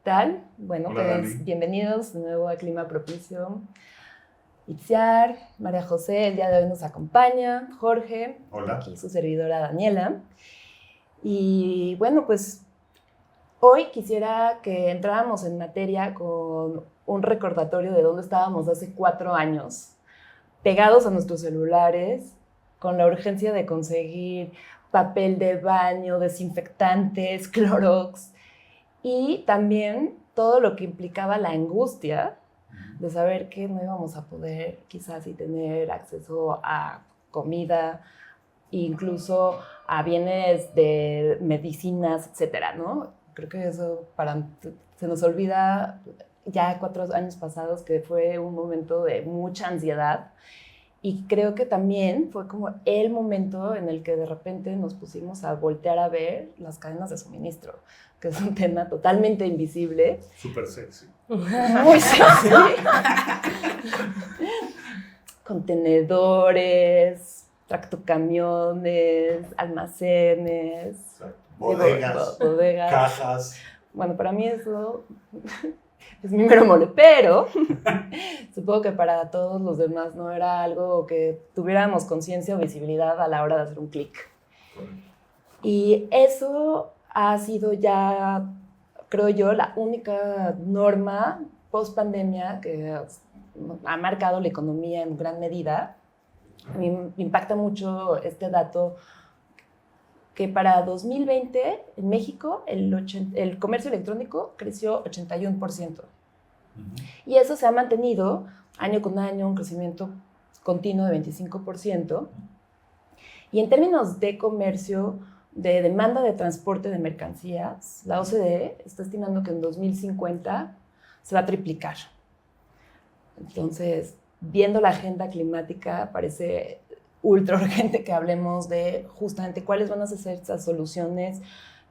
tal? Bueno, Hola, pues Dani. bienvenidos de nuevo a Clima Propicio. Itziar, María José, el día de hoy nos acompaña, Jorge, Hola. aquí su servidora Daniela. Y bueno, pues hoy quisiera que entráramos en materia con un recordatorio de dónde estábamos hace 4 años, pegados a nuestros celulares, con la urgencia de conseguir papel de baño, desinfectantes, Clorox, y también todo lo que implicaba la angustia de saber que no íbamos a poder quizás y tener acceso a comida, incluso a bienes de medicinas, etcétera, ¿no? Creo que eso se nos olvida ya 4 años pasados que fue un momento de mucha ansiedad. Y creo que también fue como el momento en el que de repente nos pusimos a voltear a ver las cadenas de suministro, que es un tema totalmente invisible. Súper sexy. Muy sexy. Contenedores, tractocamiones, almacenes, Bodegas, bodegas. cajas. Bueno, para mí eso es mi mero mole, pero supongo que para todos los demás no era algo que tuviéramos conciencia o visibilidad a la hora de hacer un clic. Y eso ha sido ya, creo yo, la única norma post pandemia que ha marcado la economía en gran medida. A mí me impacta mucho este dato que para 2020 en México el comercio electrónico creció 81%. Y eso se ha mantenido año con año, un crecimiento continuo de 25%. Y en términos de comercio, de demanda de transporte de mercancías, la OCDE está estimando que en 2050 se va a triplicar. Entonces, viendo la agenda climática, parece ultra urgente que hablemos de justamente cuáles van a ser esas soluciones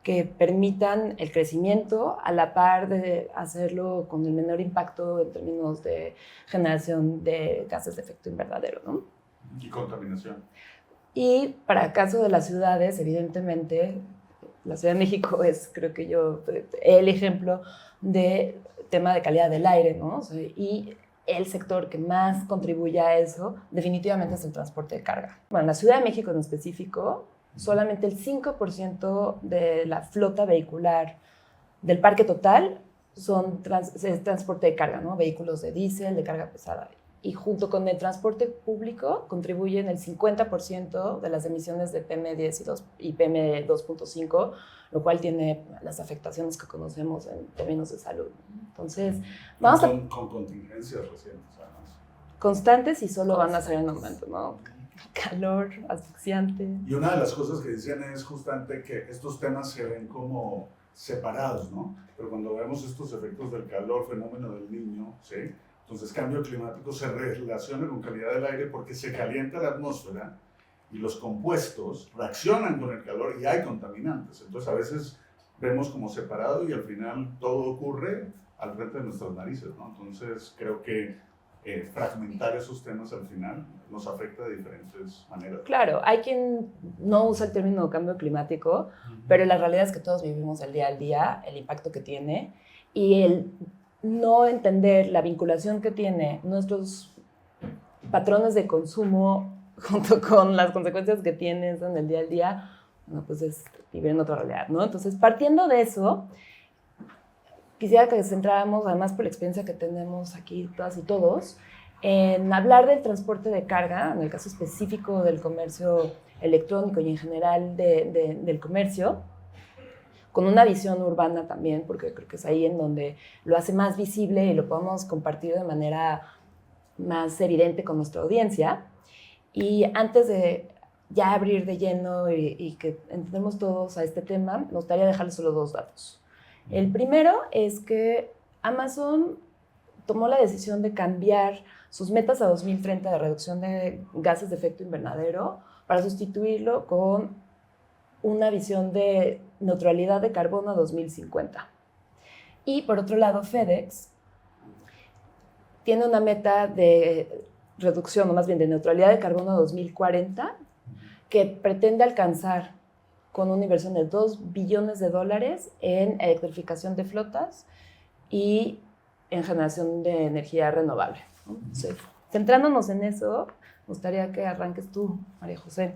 que permitan el crecimiento a la par de hacerlo con el menor impacto en términos de generación de gases de efecto invernadero, ¿no? Y contaminación. Y para el caso de las ciudades, evidentemente, la Ciudad de México es, creo que yo, el ejemplo de tema de calidad del aire, ¿no? O sea, y el sector que más contribuye a eso definitivamente es el transporte de carga. Bueno, en la Ciudad de México en específico, solamente el 5% de la flota vehicular del parque total es transporte de carga, ¿no? Vehículos de diésel, de carga pesada. Y junto con el transporte público contribuyen el 50% de las emisiones de PM10 y PM2.5, lo cual tiene las afectaciones que conocemos en términos de salud. Entonces, vamos con contingencias recientes, además. constantes y solo van a ser en aumento, ¿no? Calor, asfixiante. Y una de las cosas que decían es justamente que estos temas se ven como separados, ¿no? Pero cuando vemos estos efectos del calor, fenómeno del Niño, ¿sí? Entonces, cambio climático se relaciona con calidad del aire porque se calienta la atmósfera y los compuestos reaccionan con el calor y hay contaminantes. Entonces, a veces vemos como separado y al final todo ocurre al frente de nuestras narices, ¿no? Entonces, creo que fragmentar esos temas al final nos afecta de diferentes maneras. Claro, hay quien no usa el término cambio climático, pero la realidad es que todos vivimos el día al día, el impacto que tiene y el no entender la vinculación que tiene nuestros patrones de consumo junto con las consecuencias que tienes en el día al día, bueno, pues es vivir en otra realidad, ¿no? Entonces, partiendo de eso, quisiera que centráramos, además por la experiencia que tenemos aquí todas y todos, en hablar del transporte de carga, en el caso específico del comercio electrónico y en general del comercio, con una visión urbana también, porque creo que es ahí en donde lo hace más visible y lo podemos compartir de manera más evidente con nuestra audiencia. Y antes de ya abrir de lleno y que entendemos todos a este tema, me gustaría dejarles solo 2 datos. El primero es que Amazon tomó la decisión de cambiar sus metas a 2030 de reducción de gases de efecto invernadero para sustituirlo con una visión de neutralidad de carbono a 2050. Y por otro lado, FedEx tiene una meta de reducción, o más bien de neutralidad de carbono a 2040, que pretende alcanzar con una inversión de $2 billones en electrificación de flotas y en generación de energía renovable, ¿no? Entonces, centrándonos en eso, me gustaría que arranques tú, María José.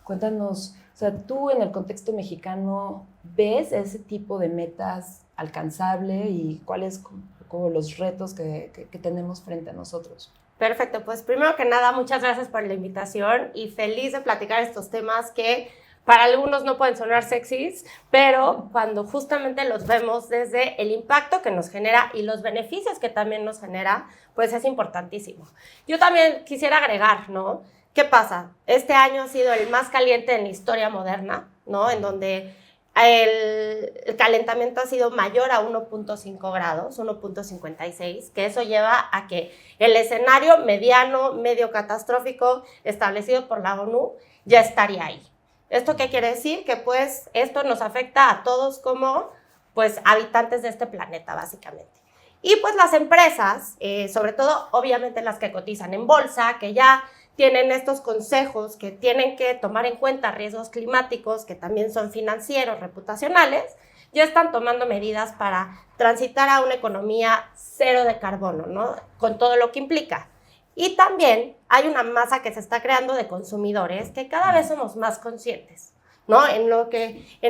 Cuéntanos, o sea, tú en el contexto mexicano, ¿ves ese tipo de metas alcanzable y cuáles como los retos que tenemos frente a nosotros? Perfecto, pues primero que nada, muchas gracias por la invitación y feliz de platicar estos temas que para algunos no pueden sonar sexys, pero cuando justamente los vemos desde el impacto que nos genera y los beneficios que también nos genera, pues es importantísimo. Yo también quisiera agregar, ¿no? ¿Qué pasa? Este año ha sido el más caliente en la historia moderna, ¿no? En donde el calentamiento ha sido mayor a 1.5 grados, 1.56, que eso lleva a que el escenario mediano, medio catastrófico establecido por la ONU ya estaría ahí. ¿Esto qué quiere decir? Que pues esto nos afecta a todos como pues habitantes de este planeta, básicamente. Y pues las empresas, sobre todo obviamente las que cotizan en bolsa, que ya tienen estos consejos que tienen que tomar en cuenta riesgos climáticos, que también son financieros, reputacionales, ya están tomando medidas para transitar a una economía cero de carbono, ¿no? Con todo lo que implica. Y también hay una masa que se está creando de consumidores que cada vez somos más conscientes, ¿no? En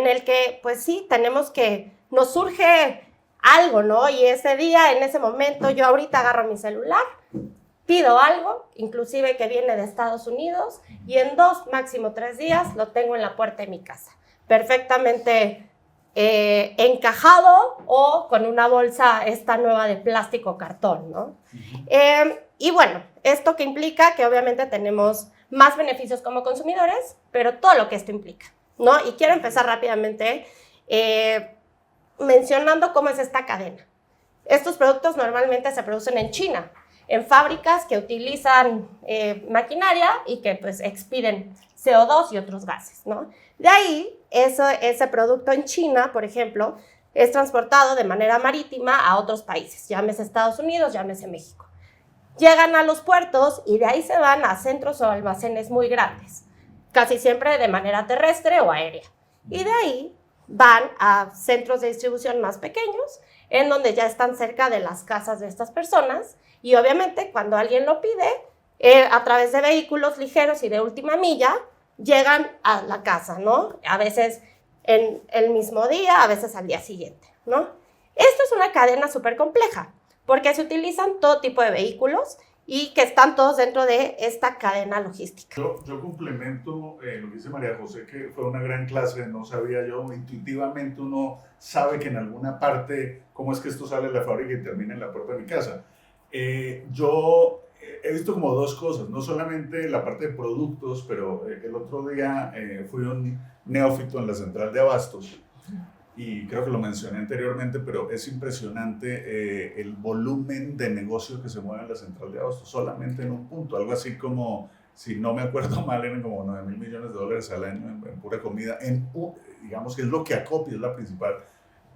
el que, pues sí, nos surge algo, ¿no? Y ese día, en ese momento, yo ahorita agarro mi celular, pido algo, inclusive que viene de Estados Unidos, y en 2, máximo 3 días, lo tengo en la puerta de mi casa. Perfectamente encajado o con una bolsa esta nueva de plástico o cartón, ¿no? Y bueno, esto que implica que obviamente tenemos más beneficios como consumidores, pero todo lo que esto implica, ¿no? Y quiero empezar rápidamente mencionando cómo es esta cadena. Estos productos normalmente se producen en China, en fábricas que utilizan maquinaria y que pues expiden CO2 y otros gases, ¿no? De ahí, ese producto en China, por ejemplo, es transportado de manera marítima a otros países, llámese Estados Unidos, llámese México. Llegan a los puertos y de ahí se van a centros o almacenes muy grandes, casi siempre de manera terrestre o aérea. Y de ahí van a centros de distribución más pequeños, en donde ya están cerca de las casas de estas personas. Y obviamente cuando alguien lo pide, a través de vehículos ligeros y de última milla, llegan a la casa, ¿no? A veces en el mismo día, a veces al día siguiente, ¿no? Esto es una cadena súper compleja, porque se utilizan todo tipo de vehículos y que están todos dentro de esta cadena logística. Yo complemento lo que dice María José, que fue una gran clase, no sabía yo, intuitivamente uno sabe que en alguna parte, cómo es que esto sale de la fábrica y termina en la puerta de mi casa. Yo he visto como dos cosas, no solamente la parte de productos, pero el otro día fui un neófito en la central de abastos y creo que lo mencioné anteriormente, pero es impresionante el volumen de negocio que se mueve en la central de abastos, solamente en un punto, algo así como, si no me acuerdo mal, eran como $9,000 millones al año en pura comida, digamos que es lo que acopia, es la principal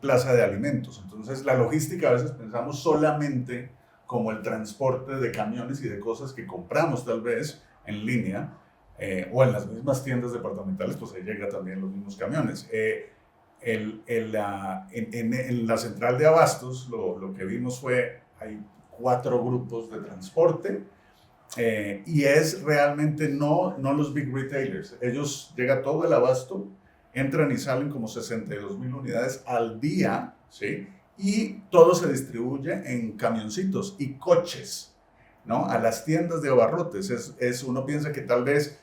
plaza de alimentos. Entonces la logística a veces pensamos solamente como el transporte de camiones y de cosas que compramos tal vez en línea o en las mismas tiendas departamentales, pues ahí llega también los mismos camiones. En la central de abastos lo que vimos fue, hay 4 grupos de transporte y es realmente no los big retailers. Ellos llega todo el abasto, entran y salen como 62,000 unidades al día, ¿sí? Y todo se distribuye en camioncitos y coches, ¿no? A las tiendas de abarrotes. Uno piensa que tal vez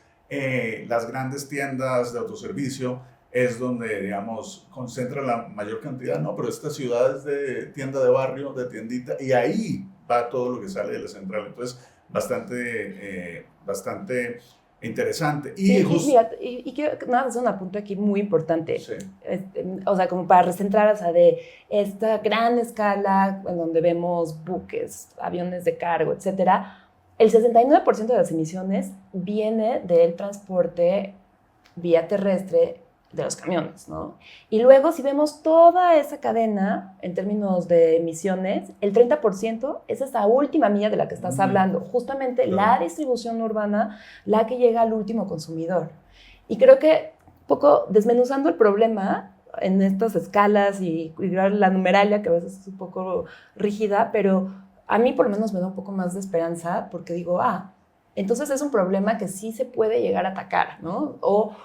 las grandes tiendas de autoservicio es donde, digamos, concentra la mayor cantidad, ¿no? Pero estas ciudades de tienda de barrio, de tiendita, y ahí va todo lo que sale de la central. Entonces, bastante interesante. Y quiero nada, hacer un apunte aquí muy importante. Sí. O sea, como para recentrar, o sea, de esta gran escala en donde vemos buques, aviones de cargo, etcétera, el 69% de las emisiones viene del transporte vía terrestre de los camiones, ¿no? Y luego, si vemos toda esa cadena en términos de emisiones, el 30% es esa última milla de la que estás hablando, justamente la distribución urbana, la que llega al último consumidor. Y creo que, un poco desmenuzando el problema, en estas escalas y la numeralia, que a veces es un poco rígida, pero a mí por lo menos me da un poco más de esperanza porque digo, entonces es un problema que sí se puede llegar a atacar, ¿no? O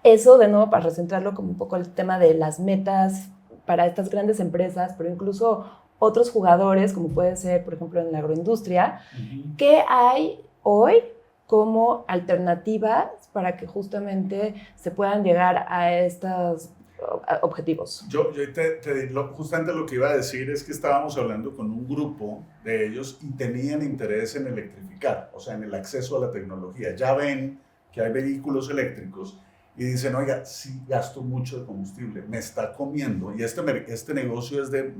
eso, de nuevo, para recentrarlo como un poco el tema de las metas para estas grandes empresas, pero incluso otros jugadores, como puede ser, por ejemplo, en la agroindustria, ¿qué hay hoy como alternativas para que justamente se puedan llegar a estos objetivos? Justamente lo que iba a decir es que estábamos hablando con un grupo de ellos y tenían interés en electrificar, o sea, en el acceso a la tecnología. Ya ven que hay vehículos eléctricos y dicen, oiga, sí gasto mucho de combustible, me está comiendo, y este negocio es de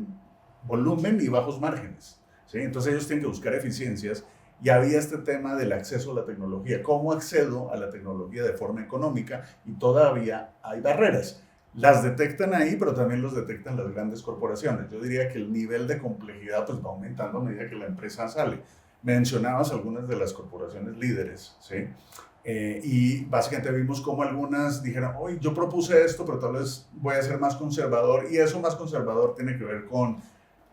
volumen y bajos márgenes, ¿sí? Entonces ellos tienen que buscar eficiencias, y había este tema del acceso a la tecnología. ¿Cómo accedo a la tecnología de forma económica? Y todavía hay barreras. Las detectan ahí, pero también los detectan las grandes corporaciones. Yo diría que el nivel de complejidad pues, va aumentando a medida que la empresa sale. Mencionabas algunas de las corporaciones líderes, ¿sí? Y básicamente vimos cómo algunas dijeron, oye, yo propuse esto, pero tal vez voy a ser más conservador, y eso más conservador tiene que ver con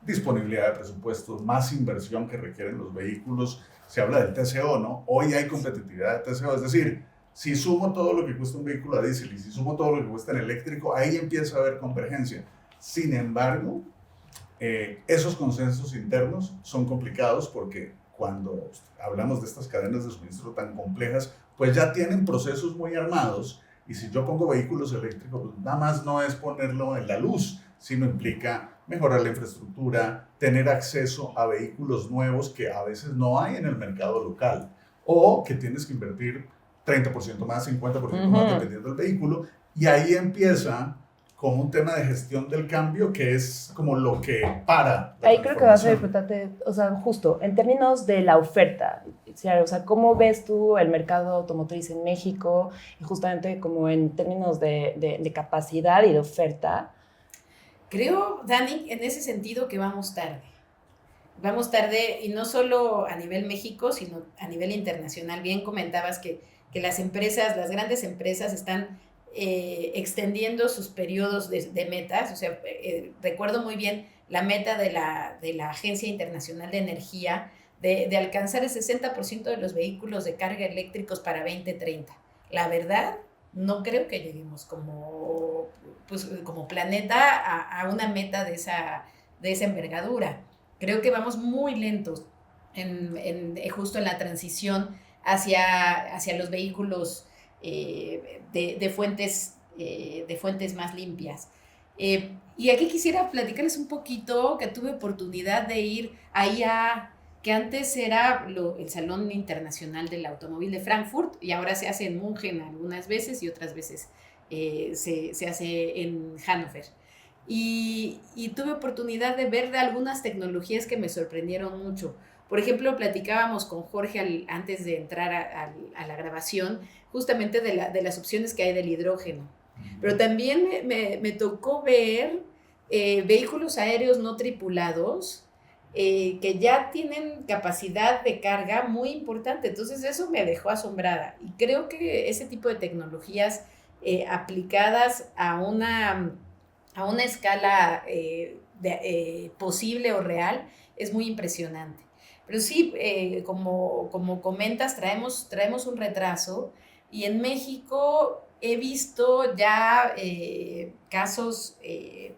disponibilidad de presupuestos, más inversión que requieren los vehículos. Se habla del TCO, ¿no? Hoy hay competitividad de TCO, es decir, si sumo todo lo que cuesta un vehículo a diésel y si sumo todo lo que cuesta en eléctrico, ahí empieza a haber convergencia. Sin embargo, esos consensos internos son complicados porque cuando hablamos de estas cadenas de suministro tan complejas, pues ya tienen procesos muy armados, y si yo pongo vehículos eléctricos, pues nada más no es ponerlo en la luz, sino implica mejorar la infraestructura, tener acceso a vehículos nuevos que a veces no hay en el mercado local, o que tienes que invertir 30% más, 50% más, dependiendo del vehículo, y ahí empieza como un tema de gestión del cambio que es como lo que para. Ahí creo que vas a disfrutarte, o sea, justo en términos de la oferta, o sea, ¿cómo ves tú el mercado automotriz en México? Y justamente como en términos de capacidad y de oferta. Creo, Dani, en ese sentido que vamos tarde. Vamos tarde, y no solo a nivel México, sino a nivel internacional. Bien comentabas que las empresas, las grandes empresas están extendiendo sus periodos de metas. O sea, recuerdo muy bien la meta de la Agencia Internacional de Energía de alcanzar el 60% de los vehículos de carga eléctricos para 2030. La verdad, no creo que lleguemos como planeta a una meta de esa envergadura. Creo que vamos muy lentos justo en la transición hacia los vehículos de fuentes más limpias. Y aquí quisiera platicarles un poquito que tuve oportunidad de ir ahí que antes era el Salón Internacional del Automóvil de Frankfurt, y ahora se hace en München algunas veces y otras veces se hace en Hannover. Y tuve oportunidad de ver algunas tecnologías que me sorprendieron mucho. Por ejemplo, platicábamos con Jorge antes de entrar a la grabación justamente de las opciones que hay del hidrógeno. Pero también me tocó ver vehículos aéreos no tripulados que ya tienen capacidad de carga muy importante. Entonces eso me dejó asombrada, y creo que ese tipo de tecnologías aplicadas a una escala posible o real es muy impresionante. Pero sí, como comentas, traemos un retraso, y en México he visto ya casos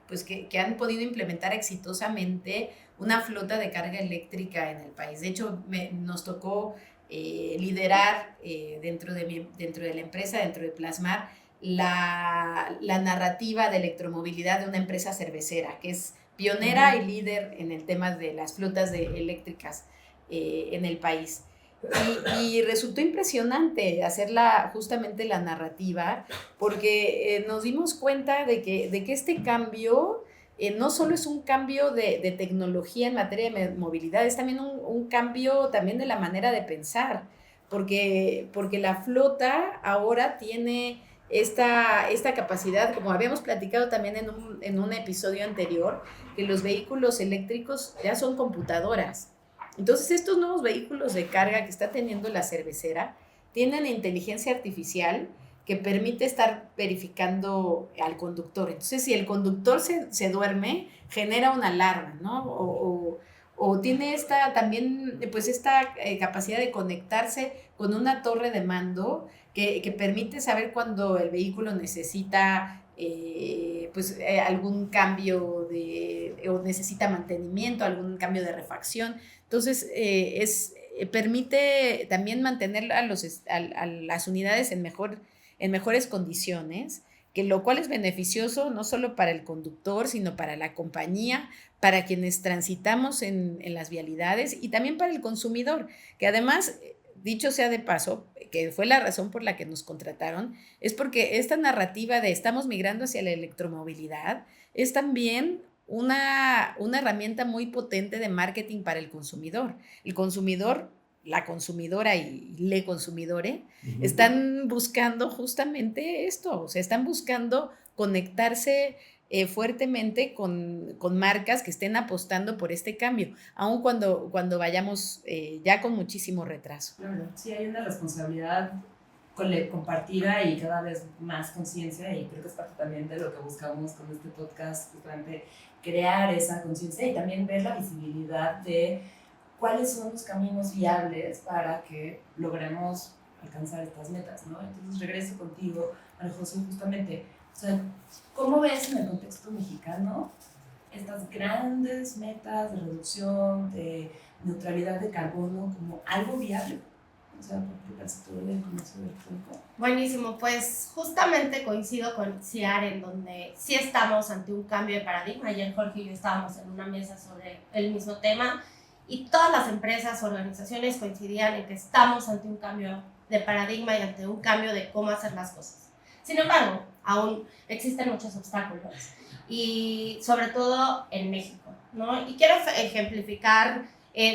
pues que han podido implementar exitosamente una flota de carga eléctrica en el país. De hecho, nos tocó liderar dentro de la empresa, dentro de Plasmar, la narrativa de electromovilidad de una empresa cervecera, que es pionera y líder en el tema de las flotas eléctricas en el país. Y resultó impresionante hacerla justamente la narrativa, porque nos dimos cuenta de que este cambio no solo es un cambio de tecnología en materia de movilidad, es también un cambio también de la manera de pensar, porque la flota ahora tiene esta capacidad, como habíamos platicado también en un episodio anterior, que los vehículos eléctricos ya son computadoras. Entonces, estos nuevos vehículos de carga que está teniendo la cervecera tienen inteligencia artificial que permite estar verificando al conductor. Entonces, si el conductor se duerme, genera una alarma, ¿no? O tiene también pues esta capacidad de conectarse con una torre de mando que permite saber cuando el vehículo necesita algún cambio o necesita mantenimiento, algún cambio de refacción. Entonces, permite también mantener a las unidades en mejores condiciones, que lo cual es beneficioso no solo para el conductor, sino para la compañía, para quienes transitamos en las vialidades y también para el consumidor, que además, dicho sea de paso, que fue la razón por la que nos contrataron, es porque esta narrativa de estamos migrando hacia la electromovilidad es también una herramienta muy potente de marketing para el consumidor. El consumidor, la consumidora y le consumidore están buscando justamente esto, o sea, están buscando conectarse fuertemente con marcas que estén apostando por este cambio, aun cuando vayamos ya con muchísimo retraso. Claro, sí hay una responsabilidad compartida y cada vez más conciencia, y creo que es parte también de lo que buscamos con este podcast, justamente crear esa conciencia y también ver la visibilidad de cuáles son los caminos viables para que logremos alcanzar estas metas, ¿no? Entonces regreso contigo, María José, justamente, o sea, ¿cómo ves en el contexto mexicano estas grandes metas de reducción, de neutralidad de carbono como algo viable? O sea, ¿por qué casi todo el comercio electrónico? Buenísimo, pues justamente coincido con Ciar en donde sí estamos ante un cambio de paradigma. Ayer Jorge y yo estábamos en una mesa sobre el mismo tema y todas las empresas, organizaciones coincidían en que estamos ante un cambio de paradigma y ante un cambio de cómo hacer las cosas. Sin embargo, aún existen muchos obstáculos y sobre todo en México, ¿no? Y quiero ejemplificar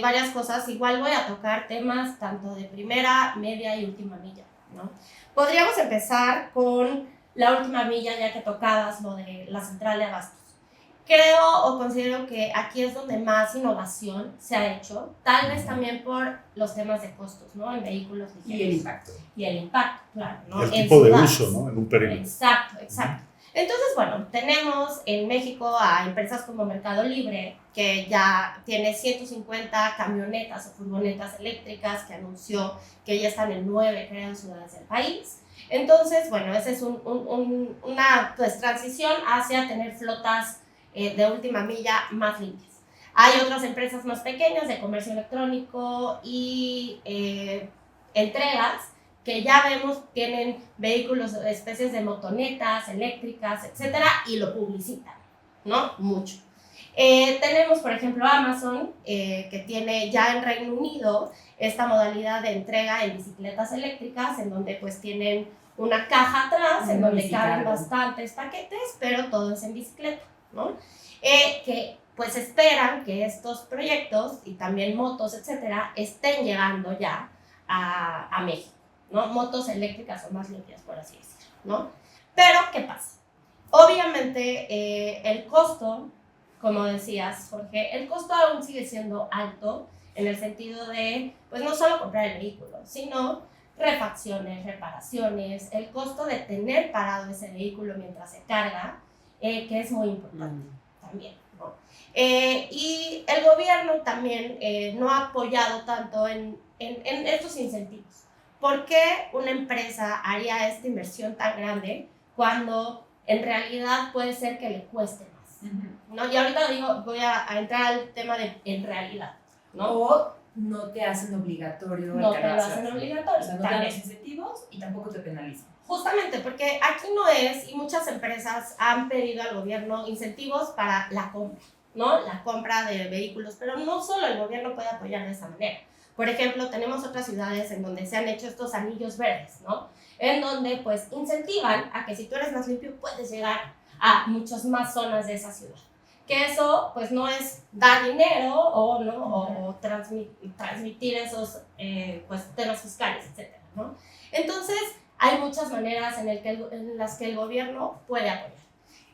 varias cosas. Igual voy a tocar temas tanto de primera, media y última milla, ¿no? Podríamos empezar con la última milla, ya que tocabas lo de la central de abastos. Creo o considero que aquí es donde más innovación se ha hecho, tal vez también por los temas de costos, ¿no? En vehículos ligeros. Y el impacto. Y el impacto, claro, ¿no? El tipo de ciudades. uso, ¿no? En un perímetro. Exacto, exacto. Entonces, bueno, tenemos en México a empresas como Mercado Libre, que ya tiene 150 camionetas o furgonetas eléctricas, que anunció que ya están en 9, creo, ciudades del país. Entonces, bueno, esa es una pues, transición hacia tener flotas de última milla más limpias. Hay otras empresas más pequeñas de comercio electrónico y entregas que ya vemos tienen vehículos, especies de motonetas eléctricas, etcétera, y lo publicitan, ¿no? Mucho. Tenemos, por ejemplo, Amazon, que tiene ya en Reino Unido esta modalidad de entrega en bicicletas eléctricas, en donde pues tienen una caja atrás, en donde caben bastantes paquetes, pero todo es en bicicleta, ¿no? Que pues esperan que estos proyectos y también motos, etcétera, estén llegando ya a México, ¿no? Motos eléctricas o más limpias, por así decirlo, ¿no? Pero, ¿qué pasa? Obviamente, el costo, como decías, Jorge, el costo aún sigue siendo alto en el sentido de, pues no solo comprar el vehículo, sino refacciones, reparaciones, el costo de tener parado ese vehículo mientras se carga, que es muy importante también, ¿no? Y el gobierno también no ha apoyado tanto en estos incentivos. ¿Por qué una empresa haría esta inversión tan grande cuando en realidad puede ser que le cueste más? ¿No? Y ahorita digo, voy a entrar al tema de en realidad, ¿no? O no te hacen obligatorio. No te lo hacen obligatorio. O sea, no te dan los incentivos y tampoco te penalizan. Justamente, porque aquí no es, y muchas empresas han pedido al gobierno incentivos para la compra, ¿no? La compra de vehículos, pero no solo el gobierno puede apoyar de esa manera. Por ejemplo, tenemos otras ciudades en donde se han hecho estos anillos verdes, ¿no? En donde, pues, incentivan a que si tú eres más limpio, puedes llegar a muchas más zonas de esa ciudad. Que eso, pues, no es dar dinero o, ¿no? O transmitir esos, pues, temas fiscales, etcétera, ¿no? Entonces, hay muchas maneras en las que el gobierno puede apoyar.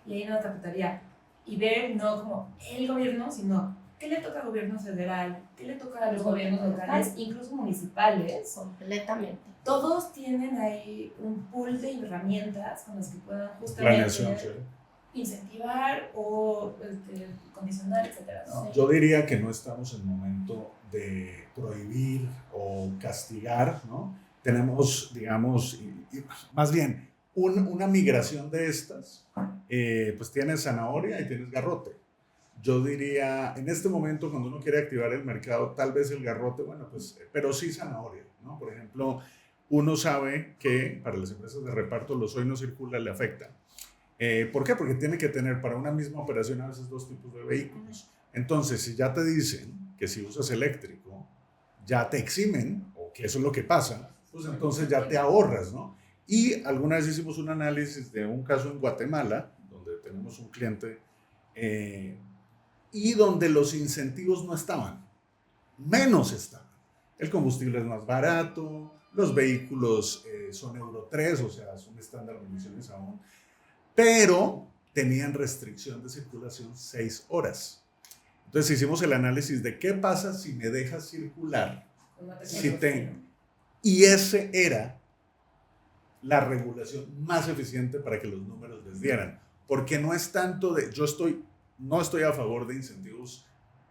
Y ahí nos preguntaría, y ver no como el gobierno, sino ¿qué le toca al gobierno federal? ¿Qué le toca a los gobiernos locales, incluso municipales? Completamente. Todos tienen ahí un pool de herramientas con las que puedan Planeación, justamente incentivar o condicionar, etcétera, ¿no? Yo diría que no estamos en el momento de prohibir o castigar, ¿no? Tenemos, digamos, más bien, una migración de estas, pues tienes zanahoria y tienes garrote. Yo diría, en este momento, cuando uno quiere activar el mercado, tal vez el garrote, bueno, pues, pero sí zanahoria, ¿no? Por ejemplo, uno sabe que para las empresas de reparto los hoy no circula le afectan. ¿Por qué? Porque tiene que tener para una misma operación a veces dos tipos de vehículos. Entonces, si ya te dicen que si usas eléctrico, ya te eximen, o que eso es lo que pasa, pues entonces ya te ahorras, ¿no? Y alguna vez hicimos un análisis de un caso en Guatemala, donde tenemos un cliente, y donde los incentivos no estaban, menos estaban. El combustible es más barato, los vehículos son Euro 3, o sea, son estándar de emisiones aún, pero tenían restricción de circulación 6 horas. Entonces hicimos el análisis de qué pasa si me dejas circular, y ese era la regulación más eficiente para que los números les dieran, porque no es tanto de, no estoy a favor de incentivos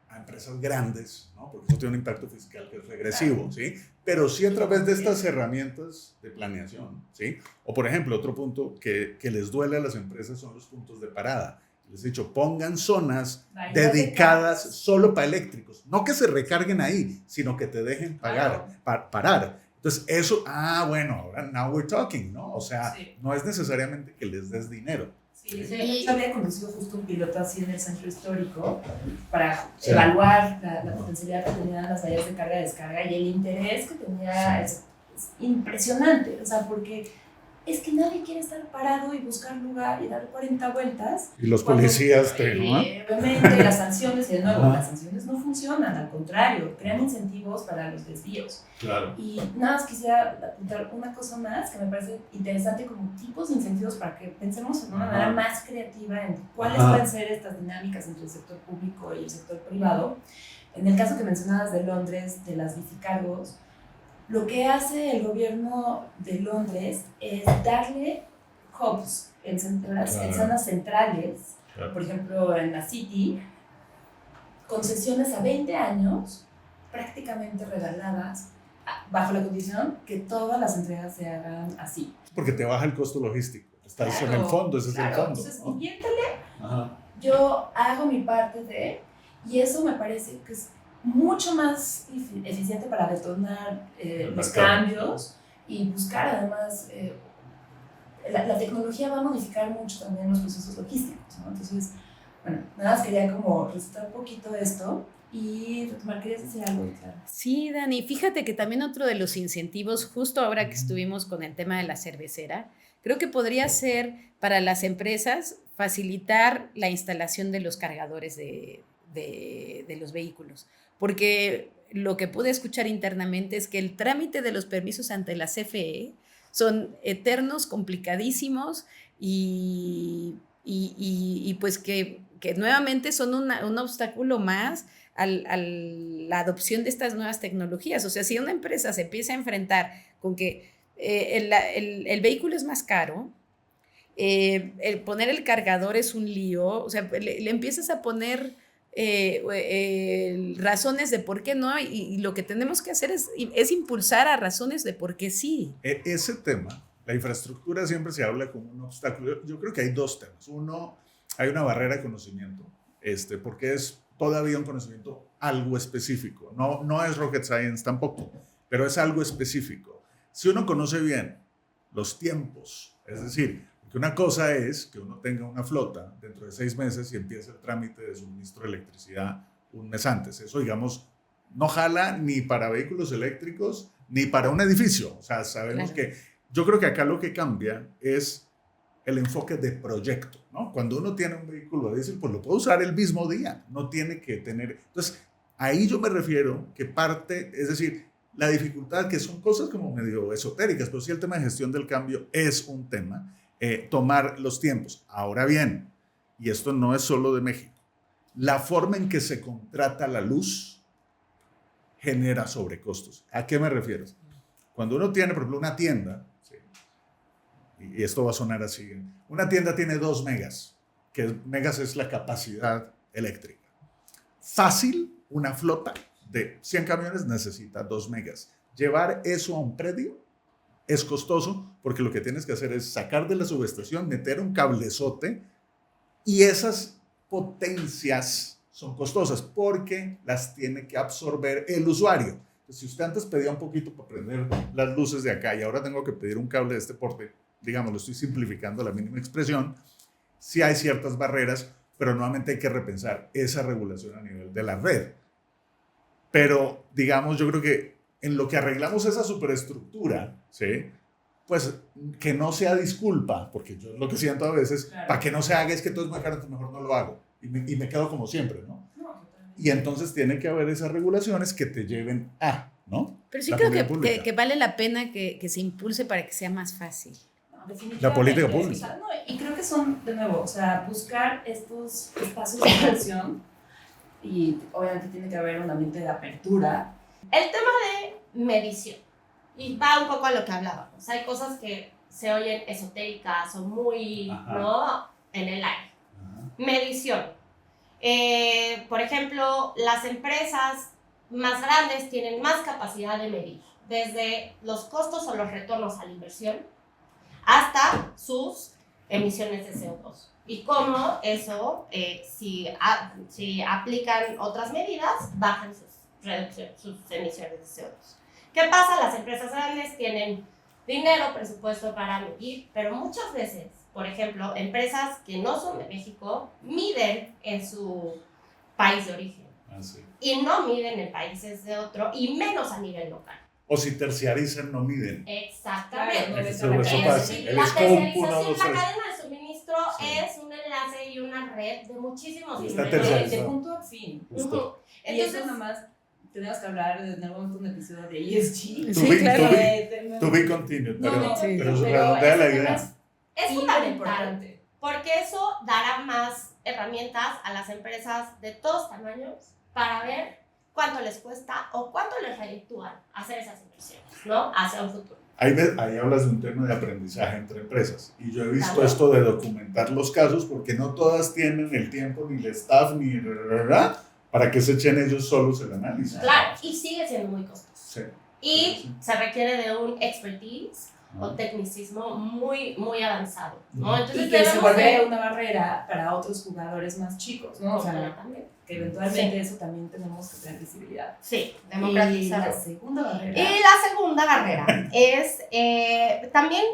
a empresas grandes, ¿no? Porque eso tiene un impacto fiscal que es regresivo, ¿sí? Pero sí a través de estas herramientas de planeación, ¿sí? O por ejemplo, otro punto que les duele a las empresas son los puntos de parada. Les he dicho, pongan zonas dedicadas solo para eléctricos, no que se recarguen ahí, sino que te dejen parar. Entonces eso, bueno, ahora now we're talking, ¿no? O sea, no es necesariamente que les des dinero. Sí, yo había conducido justo un piloto así en el centro histórico para evaluar la potencialidad que tenían las vallas de carga y descarga, y el interés que tenía es impresionante, o sea, porque es que nadie quiere estar parado y buscar lugar y dar 40 vueltas. Y los policías obviamente las sanciones, y de nuevo, las sanciones no funcionan, al contrario, crean incentivos para los desvíos. Claro. Y nada más quisiera apuntar una cosa más que me parece interesante, como tipos de incentivos para que pensemos de una manera más creativa en cuáles pueden ser estas dinámicas entre el sector público y el sector privado. En el caso que mencionabas de Londres, de las bicicargos, lo que hace el gobierno de Londres es darle hubs en zonas centrales, por ejemplo en la City, concesiones a 20 años, prácticamente regaladas, bajo la condición que todas las entregas se hagan así. Porque te baja el costo logístico, estás en el fondo, ese es el fondo. Entonces, inviértele, yo hago mi parte y eso me parece que es mucho más eficiente para detonar los cambios y buscar además, la tecnología va a modificar mucho también los procesos logísticos, ¿no? Entonces, bueno, nada más quería como resaltar un poquito esto y retomar, ¿querías decir algo? Claro. Sí, Dani, fíjate que también otro de los incentivos, justo ahora que estuvimos con el tema de la cervecera, creo que podría ser para las empresas facilitar la instalación de los cargadores de los vehículos. Porque lo que pude escuchar internamente es que el trámite de los permisos ante la CFE son eternos, complicadísimos y pues que nuevamente son un obstáculo más a la adopción de estas nuevas tecnologías. O sea, si una empresa se empieza a enfrentar con que el vehículo es más caro, el poner el cargador es un lío, o sea, le empiezas a poner razones de por qué no, y lo que tenemos que hacer es impulsar a razones de por qué sí. Ese tema, la infraestructura siempre se habla como un obstáculo. Yo creo que hay dos temas. Uno, hay una barrera de conocimiento, porque es todavía un conocimiento algo específico. No es rocket science tampoco, pero es algo específico. Si uno conoce bien los tiempos, es decir, que una cosa es que uno tenga una flota dentro de 6 meses y empiece el trámite de suministro de electricidad un mes antes. Eso, digamos, no jala ni para vehículos eléctricos ni para un edificio. O sea, sabemos que yo creo que acá lo que cambia es el enfoque de proyecto, ¿no? Cuando uno tiene un vehículo diésel, pues lo puede usar el mismo día, no tiene que tener... Entonces, ahí yo me refiero que parte, es decir, la dificultad, que son cosas como medio esotéricas, pero sí el tema de gestión del cambio es un tema. Tomar los tiempos. Ahora bien, y esto no es solo de México, la forma en que se contrata la luz genera sobrecostos. ¿A qué me refiero? Cuando uno tiene, por ejemplo, una tienda, ¿sí? Y esto va a sonar así, una tienda tiene 2 megas, que megas es la capacidad eléctrica. Fácil, una flota de 100 camiones necesita 2 megas. Llevar eso a un predio es costoso porque lo que tienes que hacer es sacar de la subestación, meter un cablezote y esas potencias son costosas porque las tiene que absorber el usuario. Entonces, si usted antes pedía un poquito para prender las luces de acá y ahora tengo que pedir un cable de este porte, digamos, lo estoy simplificando a la mínima expresión, sí hay ciertas barreras, pero nuevamente hay que repensar esa regulación a nivel de la red. Pero, digamos, yo creo que en lo que arreglamos esa superestructura, ¿sí? Pues que no sea disculpa, porque yo lo que siento a veces, claro, para que no se haga es que todo es muy caro, entonces mejor no lo hago. Y me quedo como siempre, ¿no? Y entonces tiene que haber esas regulaciones que te lleven a, ¿no? Pero sí La creo política que pública. vale la pena que se impulse para que sea más fácil. La política pública. O sea, no, y creo que son, de nuevo, o sea, buscar estos espacios de acción y obviamente tiene que haber un ambiente de apertura. El tema de medición, y va un poco a lo que hablábamos, hay cosas que se oyen esotéricas o muy, Ajá. ¿no?, en el aire. Ajá. Medición. Por ejemplo, las empresas más grandes tienen más capacidad de medir, desde los costos o los retornos a la inversión hasta sus emisiones de CO2. Y cómo eso, si aplican otras medidas, bajan sus emisiones de CO2. ¿Qué pasa? Las empresas grandes tienen dinero, presupuesto para medir, pero muchas veces, por ejemplo, empresas que no son de México miden en su país de origen Sí. y no miden en países de otro y menos a nivel local. O si terciarizan, no miden. Exactamente. Claro, Eso no, pasa. Es decir, El la scope, 1, terciarización, 2, la 3. cadena de suministro Sí. es un enlace y una red de muchísimos Está niveles. terciarizado. De punto a fin. Justo. Y eso Entonces, nada más tenemos que hablar en algún momento un episodio de ESG. Sí, claro. To be continued, No, pero, no, sí. pero se pero redondea la ese tema idea. es súper fundamental. importante. Porque eso dará más herramientas a las empresas de todos tamaños para ver cuánto les cuesta o cuánto les reditúan hacer esas inversiones, ¿no? Hacia un futuro. Ahí hablas de un tema de aprendizaje entre empresas. Y yo he visto También. esto de documentar los casos porque no todas tienen el tiempo, ni el staff, ni para que se echen ellos solos el análisis. Claro, y sigue siendo muy costoso. Sí. Y se requiere de un expertise o tecnicismo muy, muy avanzado, ¿no? Entonces Y que se debemos vuelve de... una barrera para otros jugadores más chicos, ¿no? O sea, también. que eventualmente eso también tenemos que tener visibilidad. Sí, Y democratizarlo. la segunda barrera. Y la segunda barrera es también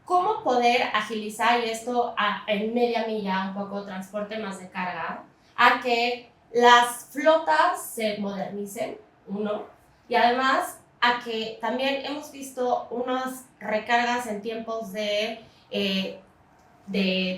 cómo poder agilizar, y esto en media milla, un poco transporte más de carga, a que las flotas se modernicen, uno, y además a que también hemos visto unas recargas en tiempos de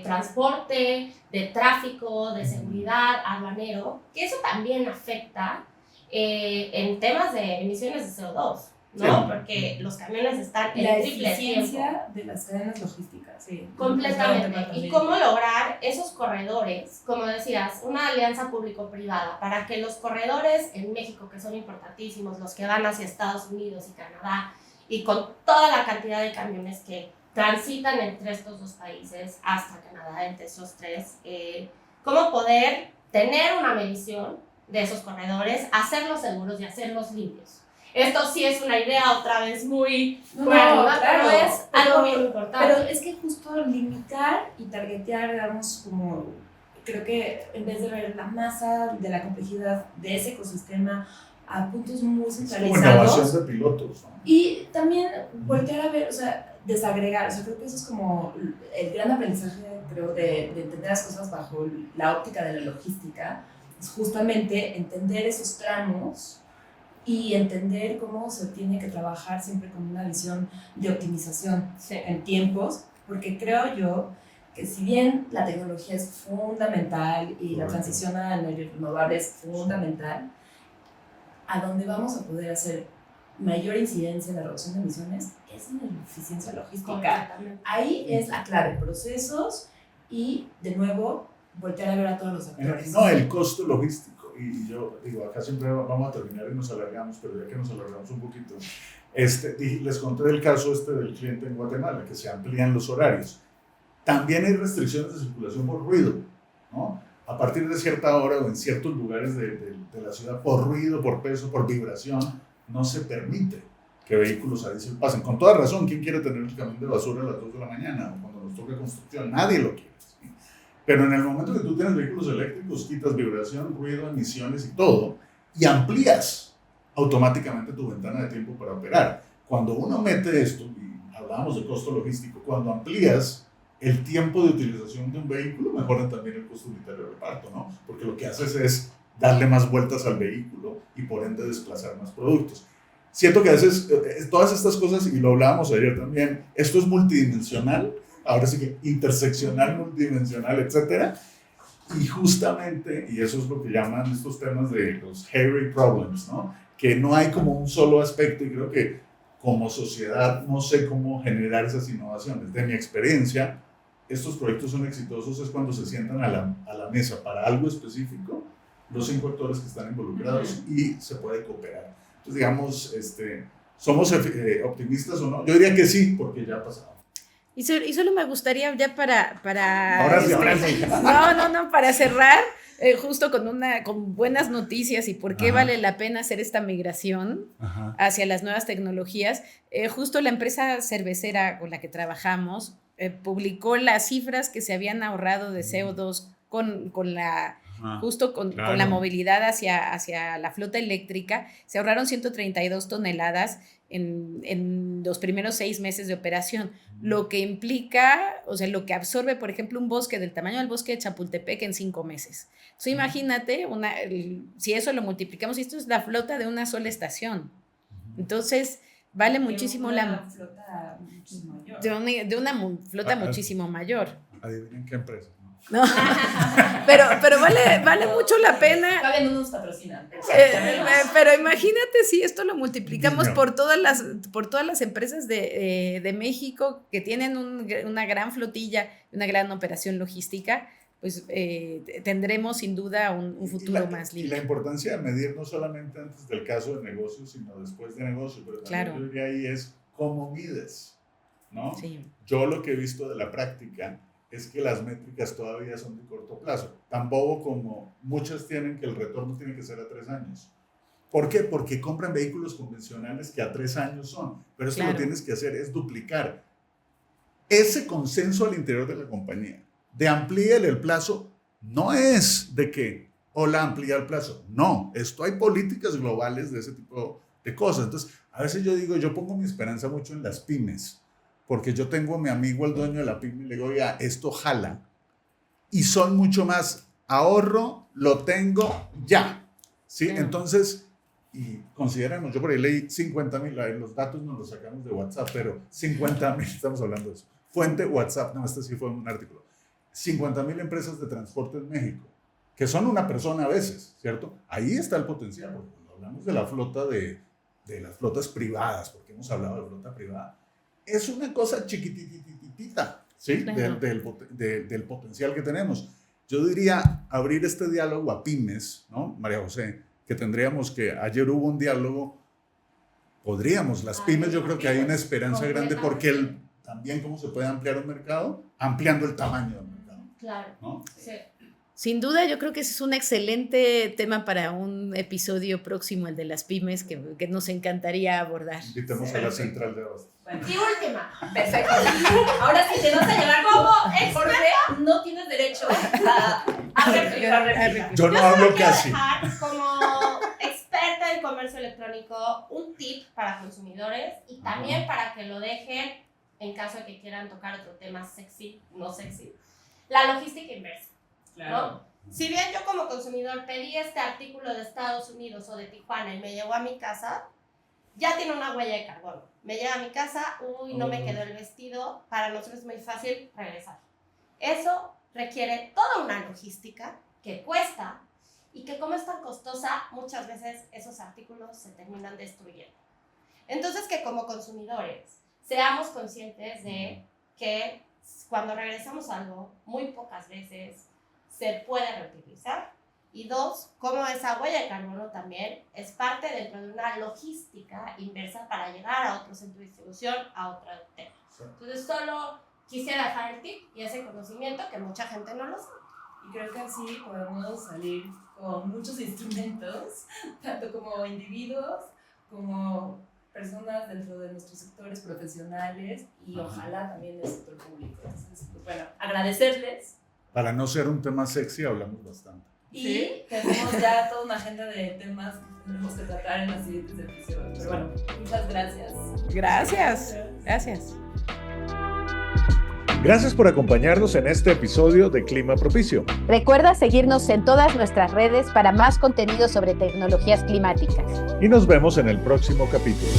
transporte, de tráfico, de seguridad, aduanero, que eso también afecta en temas de emisiones de CO2, ¿no? Sí. Porque los camiones están La en triple tiempo. eficiencia de las cadenas logísticas, sí. Completamente. Y cómo lograr esos corredores, como decías, una alianza público-privada para que los corredores en México, que son importantísimos, los que van hacia Estados Unidos y Canadá, y con toda la cantidad de camiones que transitan entre estos dos países hasta Canadá, entre esos tres, cómo poder tener una medición de esos corredores, hacerlos seguros y hacerlos limpios. Esto sí es una idea otra vez muy arriba, pero es algo bien importante. Pero es que justo limitar y targetear, digamos, como creo que en vez de ver la masa de la complejidad de ese ecosistema a puntos muy Es como centralizados. innovación de pilotos, ¿no? Y también voltear a ver, o sea, desagregar, o sea, creo que eso es como el gran aprendizaje, creo, de entender las cosas bajo la óptica de la logística, es justamente entender esos tramos y entender cómo se tiene que trabajar siempre con una visión de optimización en tiempos, porque creo yo que si bien la tecnología es fundamental y la transición a energías renovables es fundamental, a donde vamos a poder hacer mayor incidencia en la reducción de emisiones es en la eficiencia logística. Ahí es la clave, procesos y, de nuevo, voltear a ver a todos los actores. No, el costo logístico. Y yo digo, acá siempre vamos a terminar y nos alargamos, pero ya que nos alargamos un poquito, les conté del caso del cliente en Guatemala, que se amplían los horarios. También hay restricciones de circulación por ruido, ¿no? A partir de cierta hora o en ciertos lugares de la ciudad, por ruido, por peso, por vibración, no se permite que vehículos a diésel pasen. Con toda razón, ¿quién quiere tener el camión de basura a las 2 de la mañana o cuando nos toca construcción? Nadie lo quiere. ¿Sí? Pero en el momento que tú tienes vehículos eléctricos, quitas vibración, ruido, emisiones y todo, y amplías automáticamente tu ventana de tiempo para operar. Cuando uno mete esto, y hablábamos de costo logístico, cuando amplías el tiempo de utilización de un vehículo, mejora también el costo unitario de reparto, ¿no? Porque lo que haces es darle más vueltas al vehículo y por ende desplazar más productos. Siento que a veces todas estas cosas, y lo hablábamos ayer también, esto es multidimensional, ahora sí que interseccional, multidimensional, etcétera, y justamente, y eso es lo que llaman estos temas de los hairy problems, ¿no? Que no hay como un solo aspecto, y creo que como sociedad no sé cómo generar esas innovaciones. De mi experiencia, estos proyectos son exitosos es cuando se sientan a la mesa para algo específico, los 5 actores que están involucrados, y se puede cooperar. Entonces, digamos, ¿somos optimistas o no? Yo diría que sí, porque ya ha pasado. Y solo me gustaría ya para ahora sí. No, para cerrar, justo con buenas noticias y por qué vale la pena hacer esta migración hacia las nuevas tecnologías. Justo la empresa cervecera con la que trabajamos publicó las cifras que se habían ahorrado de CO2 con la movilidad hacia la flota eléctrica. Se ahorraron 132 toneladas en los primeros 6 meses de operación, lo que implica, o sea, lo que absorbe, por ejemplo, un bosque del tamaño del bosque de Chapultepec en 5 meses. Entonces, imagínate, si eso lo multiplicamos, esto es la flota de una sola estación. Entonces, vale muchísimo flota muchísimo mayor. de una flota muchísimo mayor. Adivinen qué empresa. No. pero vale mucho la pena. Todavía no nos patrocinan. Pero imagínate si esto lo multiplicamos por todas las empresas de México que tienen una gran flotilla, una gran operación logística, pues tendremos sin duda un futuro más libre. Y la importancia de medir no solamente antes del caso de negocio, sino después de negocio, pero también yo diría ahí es cómo mides, ¿no? Sí. Yo lo que he visto de la práctica es que las métricas todavía son de corto plazo. Tan bobo como muchas tienen que el retorno tiene que ser a 3 años. ¿Por qué? Porque compran vehículos convencionales que a 3 años son. Pero eso lo tienes que hacer, es duplicar. Ese consenso al interior de la compañía, de amplíale el plazo, no es de que, hola, amplía el plazo. No, hay políticas globales de ese tipo de cosas. Entonces, a veces yo digo, yo pongo mi esperanza mucho en las pymes, porque yo tengo a mi amigo el dueño de la pyme y le digo, oiga, esto jala. Y son mucho más ahorro, lo tengo ya. ¿Sí? Entonces, y consideremos, yo por ahí leí 50,000, los datos nos los sacamos de WhatsApp, pero 50,000, estamos hablando de eso. Fuente WhatsApp, no, este sí fue un artículo. 50,000 empresas de transporte en México, que son una persona a veces, ¿cierto? Ahí está el potencial, porque cuando hablamos de la flota de las flotas privadas, porque hemos hablado de flota privada, es una cosa chiquitititita, ¿sí? Claro. Del potencial que tenemos. Yo diría abrir este diálogo a pymes, ¿no? María José, que tendríamos que, ayer hubo un diálogo, las pymes, yo creo que hay una esperanza grande porque también cómo se puede ampliar un mercado, ampliando el tamaño del mercado. Claro, ¿no? Sí. Sin duda, yo creo que ese es un excelente tema para un episodio próximo, el de las pymes, que nos encantaría abordar. Invitemos a la central de abasto. Bueno. Y última. Perfecto. Ahora sí te vas a llevar como experta, no tienes derecho a replicar. Yo no hablo casi. Como experta en comercio electrónico, un tip para consumidores y también para que lo dejen en caso de que quieran tocar otro tema sexy, no sexy. La logística inversa. Claro. ¿No? Si bien yo como consumidor pedí este artículo de Estados Unidos o de Tijuana y me llegó a mi casa, ya tiene una huella de carbono. Me llega a mi casa, no me quedó el vestido, para nosotros es muy fácil regresar. Eso requiere toda una logística que cuesta y que como es tan costosa, muchas veces esos artículos se terminan destruyendo. Entonces que como consumidores seamos conscientes de que cuando regresamos algo, muy pocas veces se puede reutilizar. Y 2, cómo esa huella de carbono también es parte dentro de una logística inversa para llegar a otro centro de distribución, a otro tema. Entonces, solo quisiera dejar el tip y ese conocimiento que mucha gente no lo sabe. Y creo que así podemos salir con muchos instrumentos, tanto como individuos, como personas dentro de nuestros sectores profesionales y ojalá también del sector público. Entonces, pues bueno, agradecerles. Para no ser un tema sexy, hablamos bastante. Y tenemos ya toda una agenda de temas que tenemos que tratar en las siguientes episodios. Pero bueno, muchas gracias. Gracias. Gracias por acompañarnos en este episodio de Clima Propicio. Recuerda seguirnos en todas nuestras redes para más contenido sobre tecnologías climáticas. Y nos vemos en el próximo capítulo.